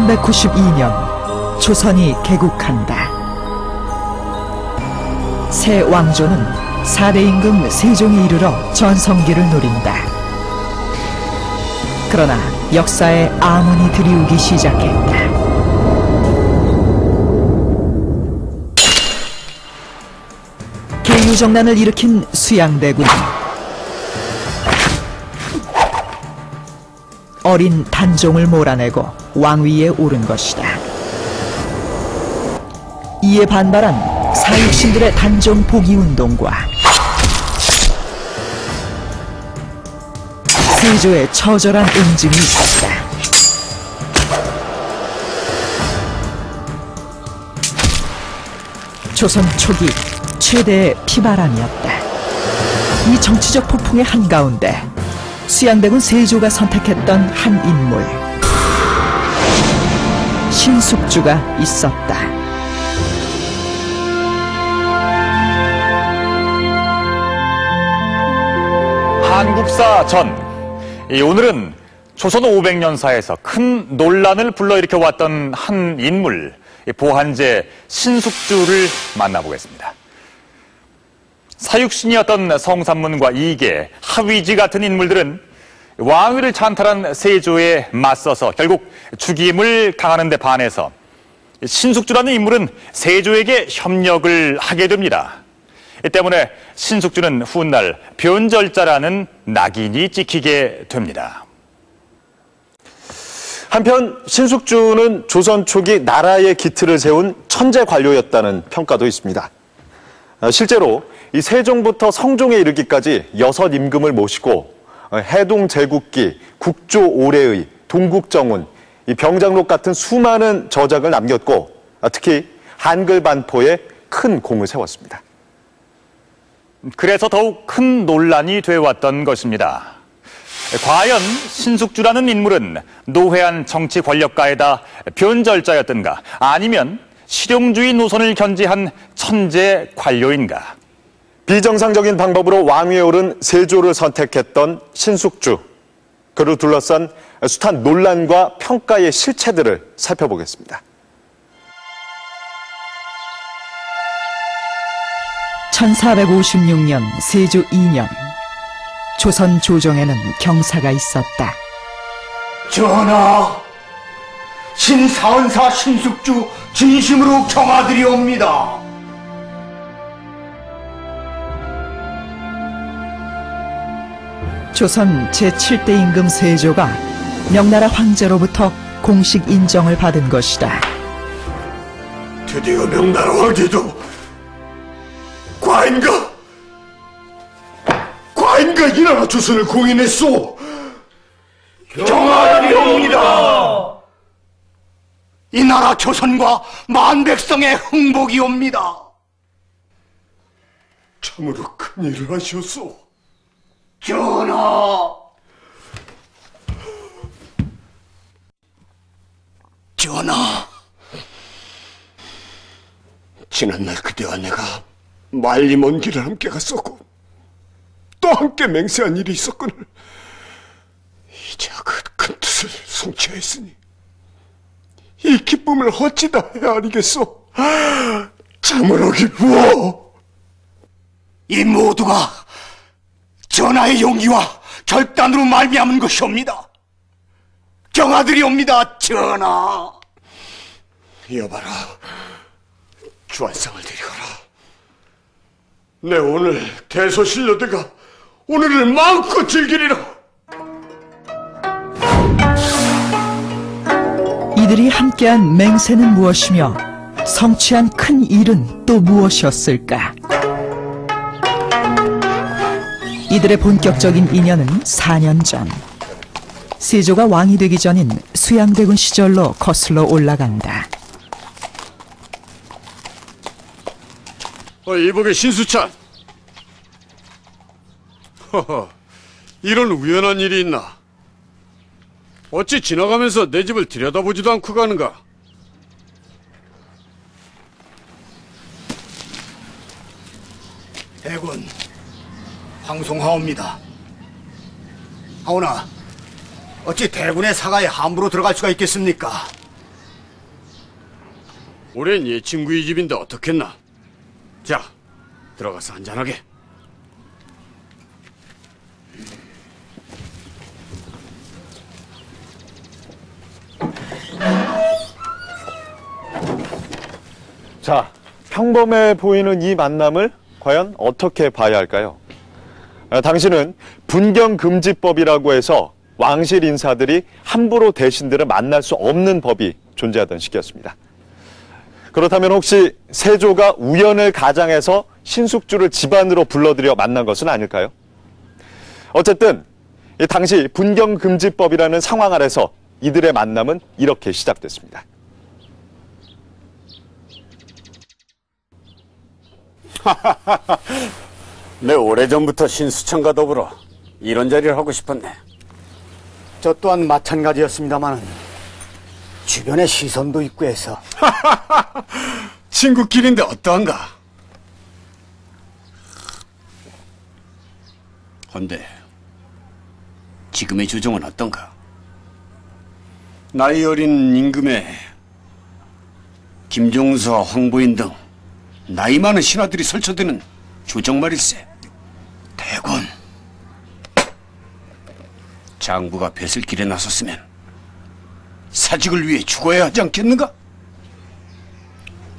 1192년 조선이 개국한다. 새 왕조는 4대 임금 세종에 이르러 전성기를 누린다. 그러나 역사에 암운이 들이우기 시작했다. 계유정난을 일으킨 수양대군은 어린 단종을 몰아내고 왕위에 오른 것이다. 이에 반발한 사육신들의 단종 복위운동과 세조의 처절한 응징이 있었다. 조선 초기 최대의 피바람이었다. 이 정치적 폭풍의 한가운데 수양대군 세조가 선택했던 한 인물, 신숙주가 있었다. 한국사 전. 오늘은 조선 500년사에서 큰 논란을 불러일으켜 왔던 한 인물, 보한제 신숙주를 만나보겠습니다. 사육신이었던 성삼문과 이계, 하위지 같은 인물들은 왕위를 찬탈한 세조에 맞서서 결국 죽임을 당하는 데 반해서 신숙주라는 인물은 세조에게 협력을 하게 됩니다. 이 때문에 신숙주는 훗날 변절자라는 낙인이 찍히게 됩니다. 한편 신숙주는 조선 초기 나라의 기틀을 세운 천재 관료였다는 평가도 있습니다. 실제로 이 세종부터 성종에 이르기까지 6 임금을 모시고 해동 제국기, 국조 오래의, 동국정운, 이 병장록 같은 수많은 저작을 남겼고 특히 한글 반포에 큰 공을 세웠습니다. 그래서 더욱 큰 논란이 되어왔던 것입니다. 과연 신숙주라는 인물은 노회한 정치 권력가에다 변절자였던가, 아니면 실용주의 노선을 견지한 천재 관료인가? 비정상적인 방법으로 왕위에 오른 세조를 선택했던 신숙주, 그를 둘러싼 숱한 논란과 평가의 실체들을 살펴보겠습니다. 1456년 세조 2년, 조선 조정에는 경사가 있었다. 전하, 신사은사 신숙주 진심으로 경하드리옵니다. 조선 제7대 임금 세조가 명나라 황제로부터 공식 인정을 받은 것이다. 드디어 명나라 황제도 과인가 이 나라 조선을 공인했소. 경하드리옵니다. 이 나라 조선과 만백성의 흥복이옵니다. 참으로 큰일을 하셨소. 전하, 지난날 그대와 내가 말리 먼 길을 함께 갔었고 또 함께 맹세한 일이 있었거늘 이제야 그 큰 뜻을 성취하였으니 이 기쁨을 어찌다 해야 하리겠소. 참으로 기쁘어. 이 모두가 전하의 용기와 결단으로 말미암은 것이옵니다. 경하드리옵니다, 전하. 여봐라, 주안상을 드리거라. 내 오늘 대소신료대가 오늘을 마음껏 즐기리라. 이들이 함께한 맹세는 무엇이며 성취한 큰 일은 또 무엇이었을까? 이들의 본격적인 인연은 4년 전, 세조가 왕이 되기 전인 수양대군 시절로 거슬러 올라간다. 이복의 신수찬. 허허, 이런 우연한 일이 있나? 어찌 지나가면서 내 집을 들여다보지도 않고 가는가? 대군, 황송하옵니다. 하오나 어찌 대군의 사가에 함부로 들어갈 수가 있겠습니까? 올해는 얘 친구의 집인데 어떻겠나? 자, 들어가서 한잔하게. 자, 평범해 보이는 이 만남을 과연 어떻게 봐야 할까요? 당시는 분경금지법이라고 해서 왕실 인사들이 함부로 대신들을 만날 수 없는 법이 존재하던 시기였습니다. 그렇다면 혹시 세조가 우연을 가장해서 신숙주를 집안으로 불러들여 만난 것은 아닐까요? 어쨌든 이 당시 분경금지법이라는 상황 아래서 이들의 만남은 이렇게 시작됐습니다. 내 오래전부터 신수청과 더불어 이런 자리를 하고 싶었네. 저 또한 마찬가지였습니다만 주변에 시선도 있고 해서. 친구끼리인데 어떠한가? 헌데 지금의 조정은 어떤가? 나이 어린 임금에 김종서와 황보인 등 나이 많은 신하들이 설쳐드는 조정 말일세. 대권 장부가 뱃을 길에 나섰으면 사직을 위해 죽어야 하지 않겠는가?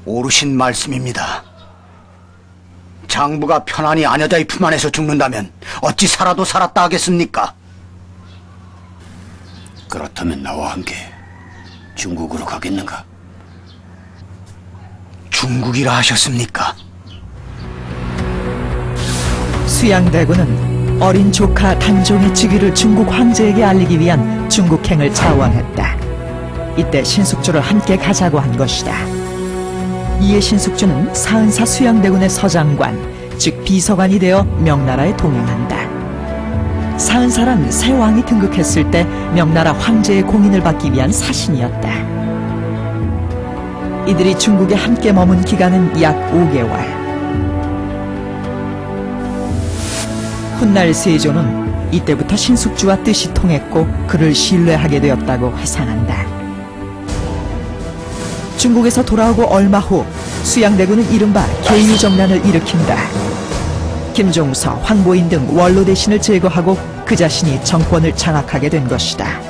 옳으신 말씀입니다. 장부가 편안히 아녀자의 품 안에서 죽는다면 어찌 살아도 살았다 하겠습니까? 그렇다면 나와 함께 중국으로 가겠는가? 중국이라 하셨습니까? 수양대군은 어린 조카 단종의 즉위를 중국 황제에게 알리기 위한 중국행을 자원했다. 이때 신숙주를 함께 가자고 한 것이다. 이에 신숙주는 사은사 수양대군의 서장관, 즉 비서관이 되어 명나라에 동행한다. 사은사란 새 왕이 등극했을 때 명나라 황제의 공인을 받기 위한 사신이었다. 이들이 중국에 함께 머문 기간은 약 5개월. 훗날 세조는 이때부터 신숙주와 뜻이 통했고 그를 신뢰하게 되었다고 회상한다. 중국에서 돌아오고 얼마 후 수양대군은 이른바 계유정난을 일으킨다. 김종서, 황보인 등 원로 대신을 제거하고 그 자신이 정권을 장악하게 된 것이다.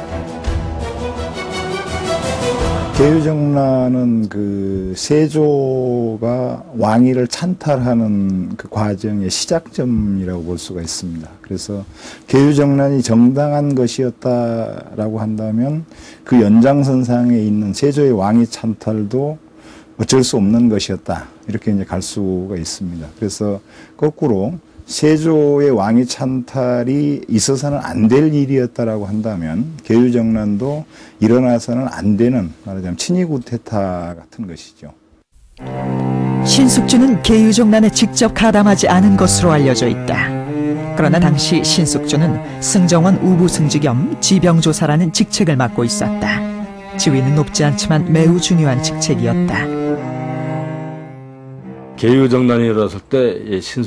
계유정난은 그 세조가 왕위를 찬탈하는 그 과정의 시작점이라고 볼 수가 있습니다. 그래서 계유정난이 정당한 것이었다라고 한다면 그 연장선상에 있는 세조의 왕위 찬탈도 어쩔 수 없는 것이었다. 이렇게 이제 갈 수가 있습니다. 그래서 거꾸로 세조의 왕위 찬탈이 있어서는 안 될 일이었다라고 한다면 계유정난도 일어나서는 안 되는 말하자면 친위 구테타 같은 것이죠. 신숙주는 계유정난에 직접 가담하지 않은 것으로 알려져 있다. 그러나 당시 신숙주는 승정원 우부승지 겸 지병조사라는 직책을 맡고 있었다. 지위는 높지 않지만 매우 중요한 직책이었다. 계유정난이 일어났을 때 신숙